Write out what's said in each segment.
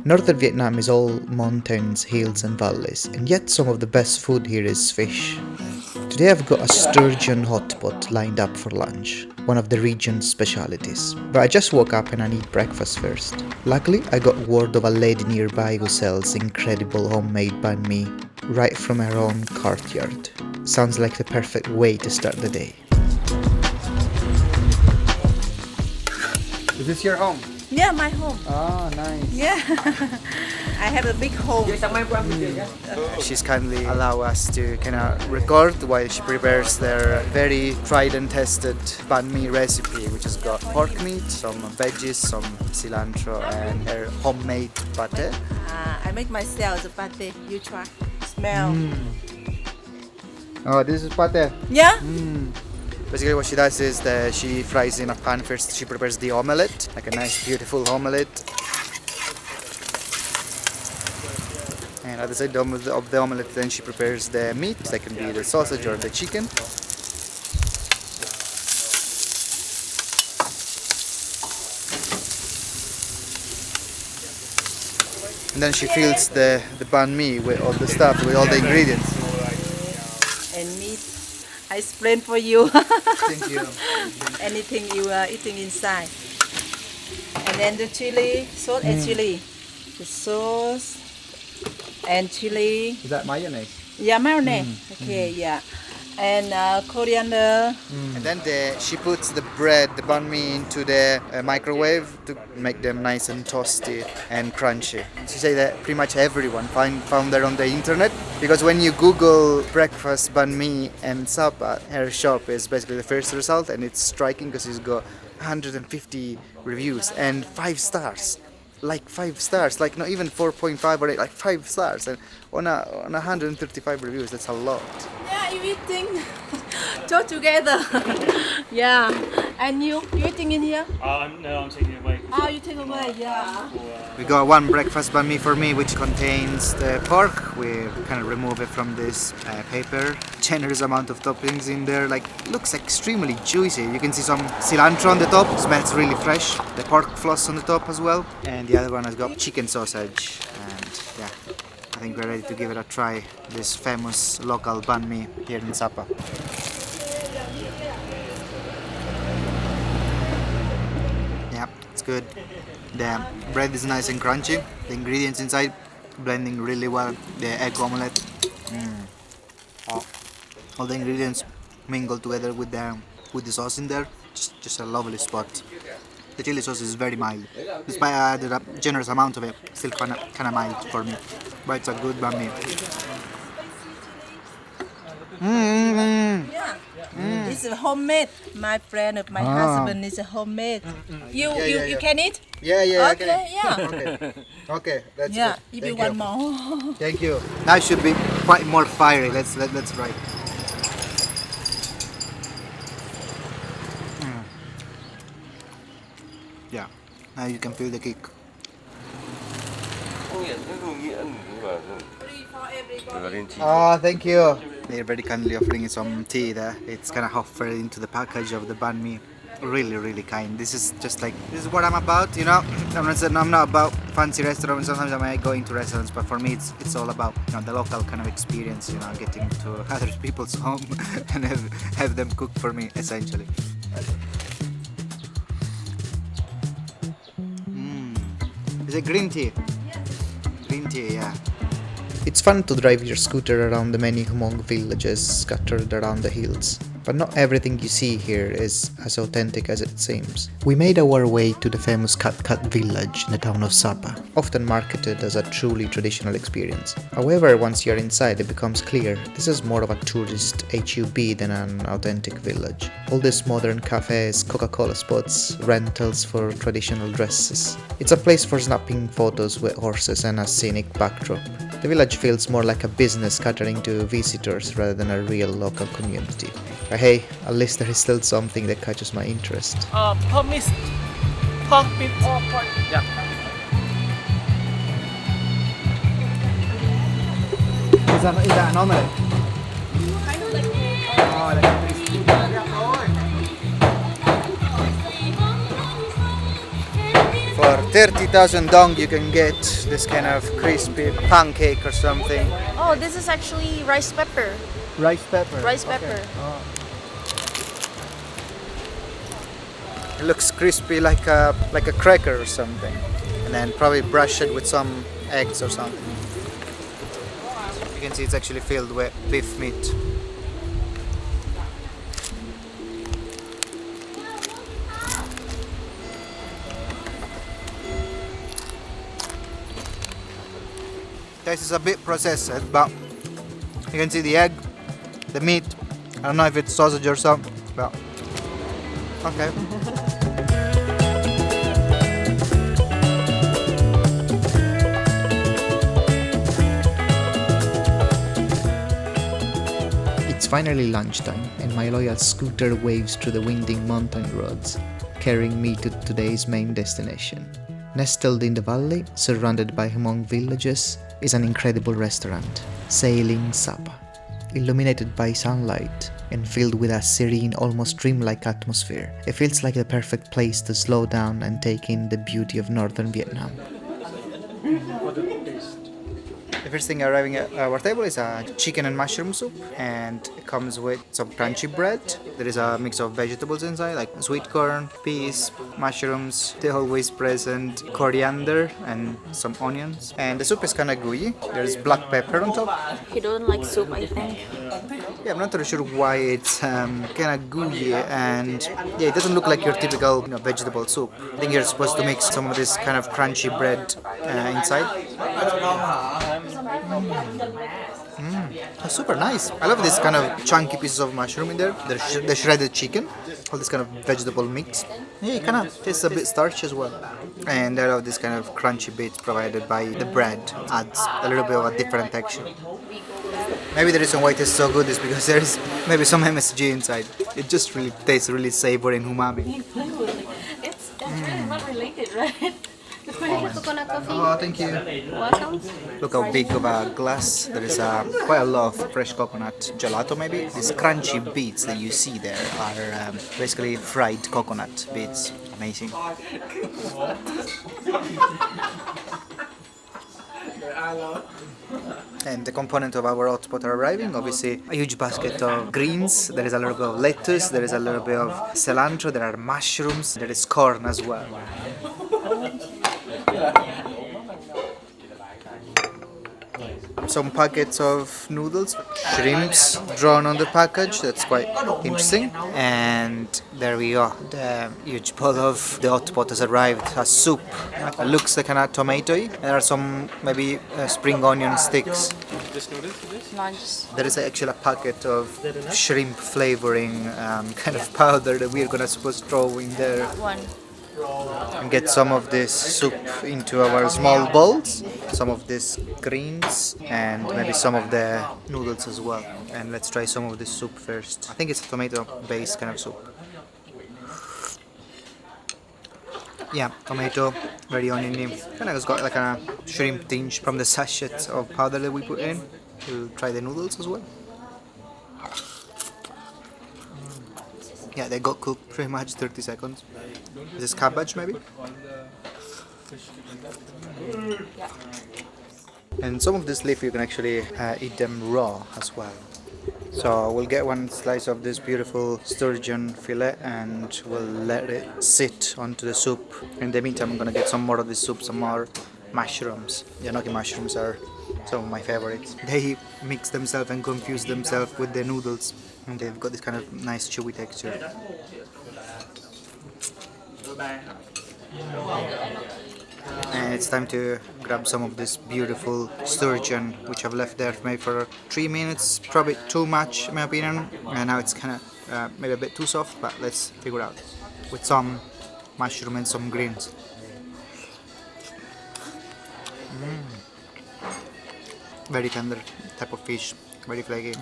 Northern Vietnam is all mountains, hills and valleys, and yet some of the best food here is fish. Today I've got a sturgeon hot pot lined up for lunch, one of the region's specialities. But I just woke up and I need breakfast first. Luckily, I got word of a lady nearby who sells incredible homemade banh mi right from her own courtyard. Sounds like the perfect way to start the day. Is this your home? Yeah, my home. Oh, nice. Yeah, I have a big home. She's kindly allow us to kind of record while she prepares their very tried and tested banh mi recipe, which has got pork meat, some veggies, some cilantro, and her homemade pate. I make myself the pate. You try. Smell. Oh, this is pate. Yeah. Basically what she does is that she fries in a pan first. She prepares the omelette, like a nice beautiful omelette. And at the side of the omelette then she prepares the meat, that can be the sausage or the chicken. And then she fills the banh mi with all the stuff, with all the ingredients. And meat. I explain for you. Thank you. Anything you are eating inside. And then the chili, salt and chili. The sauce and chili. Is that mayonnaise? Yeah, mayonnaise. Okay, yeah. And coriander. And then she puts the bread, the banh mi, into the microwave to make them nice and toasty and crunchy. She said that pretty much everyone found her on the internet, because when you Google breakfast banh mi and Sapa, her shop is basically the first result, and it's striking because it's got 150 reviews and 5 stars. Like 5 stars, like not even 4.5 or 8, like 5 stars, and on 135 reviews, that's a lot. Yeah, you eating all together. Yeah. And you eating in here? No, I'm taking it away. Oh, you take away, yeah. We got one breakfast banh mi for me, which contains the pork. We kind of remove it from this paper. Generous amount of toppings in there, like looks extremely juicy. You can see some cilantro on the top, smells really fresh. The pork floss on the top as well. And the other one has got chicken sausage. And yeah, I think we're ready to give it a try. This famous local banh mi here in Sapa. Yeah, it's good. The bread is nice and crunchy. The ingredients inside blending really well. The egg omelette. Oh. All the ingredients mingle together with the sauce in there. Just a lovely spot. The chili sauce is very mild. Despite I added a generous amount of it, still kind of mild for me. But it's a good banh mi. Yeah. It's a homemade. My friend of my husband is a homemade. You can eat? Yeah. Okay, yeah. Okay, that's Yeah, good. if you Thank want more. Thank you. Now it should be quite more fiery. Let's try. Yeah. Now you can feel the kick. Oh, thank you. They're very kindly offering some tea there. It's kind of offered into the package of the banh mi. Really kind. This is what I'm about, you know. I'm not about fancy restaurants. Sometimes I might go into restaurants, but for me it's all about, you know, the local kind of experience, you know, getting to other people's home and have them cook for me, essentially. Is it green tea? Green tea, yeah. It's fun to drive your scooter around the many Hmong villages scattered around the hills, but not everything you see here is as authentic as it seems. We made our way to the famous Kat village in the town of Sapa, often marketed as a truly traditional experience. However, once you're inside, it becomes clear this is more of a tourist HUB than an authentic village. All these modern cafes, Coca-Cola spots, rentals for traditional dresses. It's a place for snapping photos with horses and a scenic backdrop. The village feels more like a business catering to visitors rather than a real local community. But hey, at least there is still something that catches my interest. Pork meat. Pork meat. Oh, pork. Yeah. Is that an omelette? Oh, that's For 30,000 dong you can get this kind of crispy pancake or something. Oh, this is actually rice pepper. Rice pepper. Rice pepper. Oh. It looks crispy like a cracker or something, and then probably brush it with some eggs or something. You can see it's actually filled with beef meat. This is a bit processed, but you can see the egg, the meat. I don't know if it's sausage or something, but okay. It's finally lunchtime, and my loyal scooter waves through the winding mountain roads, carrying me to today's main destination. Nestled in the valley, surrounded by Hmong villages, is an incredible restaurant, Sailing Sapa. Illuminated by sunlight and filled with a serene, almost dreamlike atmosphere, it feels like the perfect place to slow down and take in the beauty of northern Vietnam. The first thing arriving at our table is a chicken and mushroom soup, and it comes with some crunchy bread. There is a mix of vegetables inside, like sweet corn, peas, mushrooms, the always present coriander and some onions. And the soup is kind of gooey. There's black pepper on top. He don't like soup, I think. Yeah, I'm not really sure why it's kind of gooey, and yeah, it doesn't look like your typical vegetable soup. I think you're supposed to mix some of this kind of crunchy bread inside. That's super nice. I love this kind of chunky pieces of mushroom in there. The shredded chicken, all this kind of vegetable mix. Yeah, it kind of tastes a bit starchy as well. And I love this kind of crunchy bits provided by the bread. Adds a little bit of a different texture. Maybe the reason why it is so good is because there is maybe some MSG inside. It just really tastes really savory and umami. It's really not related, right? Coconut coffee. Oh, thank you. Welcome. Look how big of a glass. There is quite a lot of fresh coconut gelato maybe. These crunchy bits that you see there are basically fried coconut bits. Amazing. And the component of our hotpot are arriving. Obviously, a huge basket of greens. There is a little bit of lettuce. There is a little bit of cilantro. There are mushrooms. There is corn as well. Some packets of noodles, shrimps drawn on the package. That's quite interesting. And there we go. The huge bowl of the hot pot has arrived. A soup. It looks like a tomato. There are some maybe spring onion sticks. There is actually a packet of shrimp flavoring kind of powder that we're gonna supposed to throw in there. And get some of this soup into our small bowls, some of this greens, and maybe some of the noodles as well. And let's try some of this soup first. I think it's a tomato-based kind of soup. Yeah, tomato, very oniony. Kind of has got like a shrimp tinge from the sachets of powder that we put in. We'll try the noodles as well. Yeah, they got cooked pretty much 30 seconds. Is this cabbage maybe? And some of this leaf you can actually eat them raw as well. So we'll get one slice of this beautiful sturgeon fillet and we'll let it sit onto the soup. In the meantime I'm gonna get some more of this soup, some more mushrooms. Enoki mushrooms are some of my favorites. They mix themselves and confuse themselves with the noodles. And they've got this kind of nice chewy texture. And it's time to grab some of this beautiful sturgeon, which I've left there maybe for 3 minutes, probably too much in my opinion. And now it's kind of maybe a bit too soft, but let's figure out. With some mushroom and some greens. Very tender type of fish. Very flaky,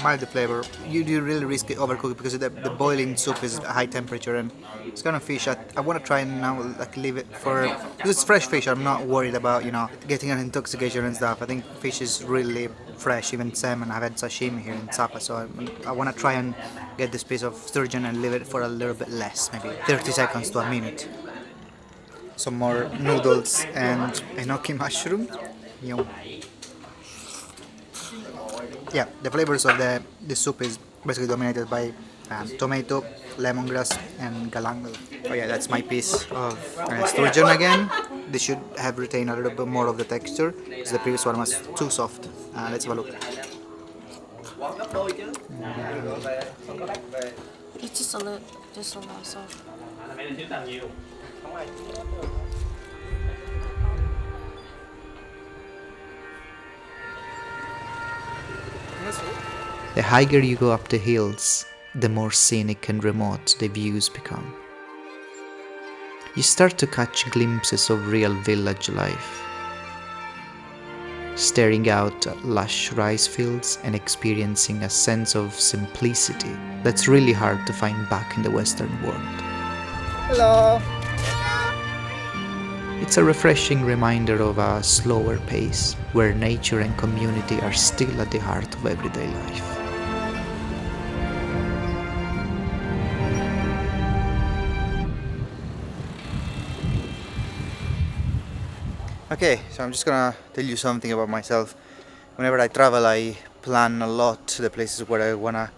mild flavor. You do really risk it overcooked because the boiling soup is at high temperature and it's kind of fish I want to try and now like leave it for, because it's fresh fish. I'm not worried about getting an intoxication and stuff. I think fish is really fresh, even salmon. I've had sashimi here in Sapa, so I want to try and get this piece of sturgeon and leave it for a little bit less, maybe 30 seconds to a minute. some more noodles and enoki mushroom. Yum. Yeah, the flavors of the soup is basically dominated by tomato, lemongrass, and galangal. Oh yeah, that's my piece of sturgeon again. This should have retained a little bit more of the texture because the previous one was too soft. Let's have a look. It's just a little soft. The higher you go up the hills, the more scenic and remote the views become. You start to catch glimpses of real village life, staring out at lush rice fields and experiencing a sense of simplicity that's really hard to find back in the Western world. Hello. It's a refreshing reminder of a slower pace, where nature and community are still at the heart of everyday life. Okay, so I'm just gonna tell you something about myself. Whenever I travel, I plan a lot the places where I wanna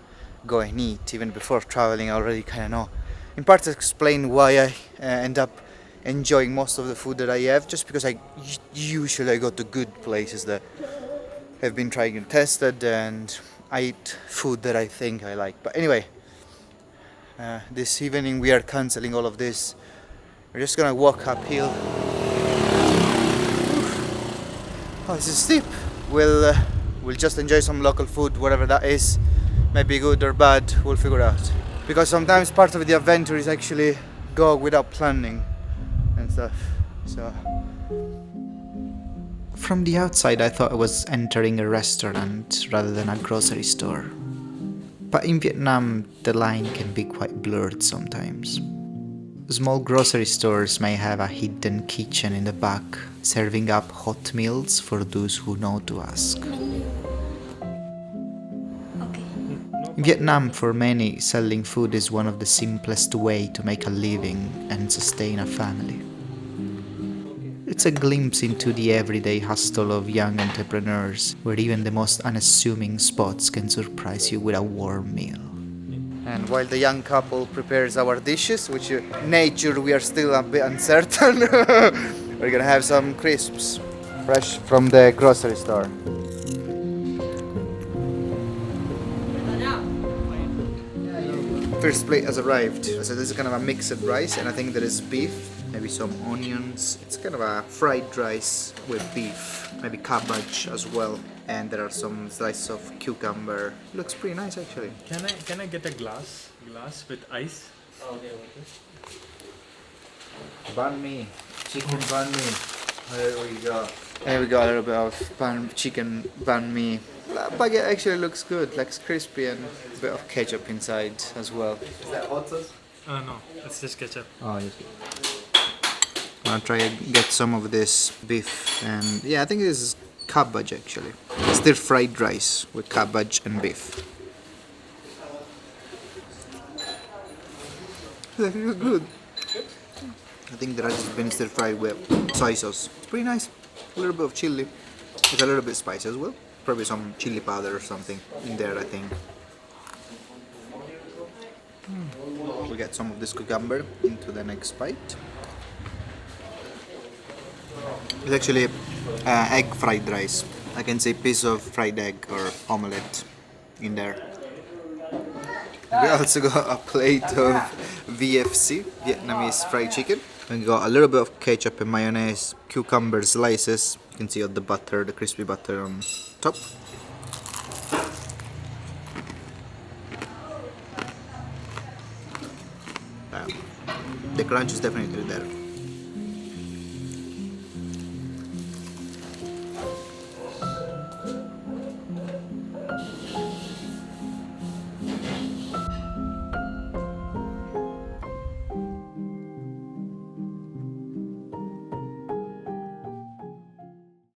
go and eat. Even before traveling, I already kind of know. In part, to explain why I end up enjoying most of the food that I have, just because I usually go to good places that have been tried and tested, and I eat food that I think I like. But anyway, this evening we are cancelling all of this. We're just gonna walk uphill. Oh, this is steep. We'll just enjoy some local food, whatever that is. Maybe good or bad, we'll figure out. Because sometimes part of the adventure is actually go without planning and stuff. So from the outside, I thought I was entering a restaurant rather than a grocery store. But in Vietnam, the line can be quite blurred sometimes. Small grocery stores may have a hidden kitchen in the back, serving up hot meals for those who know to ask. Okay. In Vietnam, for many, selling food is one of the simplest ways to make a living and sustain a family. It's a glimpse into the everyday hustle of young entrepreneurs, where even the most unassuming spots can surprise you with a warm meal. And while the young couple prepares our dishes, which nature we are still a bit uncertain, we're gonna have some crisps, fresh from the grocery store. First plate has arrived. So this is kind of a mixed rice, and I think there is beef, maybe some onions. It's kind of a fried rice with beef, maybe cabbage as well. And there are some slices of cucumber. Looks pretty nice actually. Can I get a glass with ice? Banh Mi. Chicken banh mi. There we go. And we got a little bit of chicken banh mi. That baguette actually looks good, looks crispy, and a bit of ketchup inside as well. Is that hot sauce? No, it's just ketchup. Oh, yes. I'll try and get some of this beef, and yeah, I think this is cabbage actually. Stir fried rice with cabbage and beef. That feels good. I think the rice has been stir fried with soy sauce. It's pretty nice. A little bit of chili. It's a little bit spicy as well. Probably some chili powder or something in there, I think. We'll get some of this cucumber into the next bite. It's actually egg fried rice. I can say piece of fried egg or omelette in there. We also got a plate of VFC, Vietnamese fried chicken. We got a little bit of ketchup and mayonnaise, cucumber slices. You can see all the butter, the crispy butter on top. The crunch is definitely there.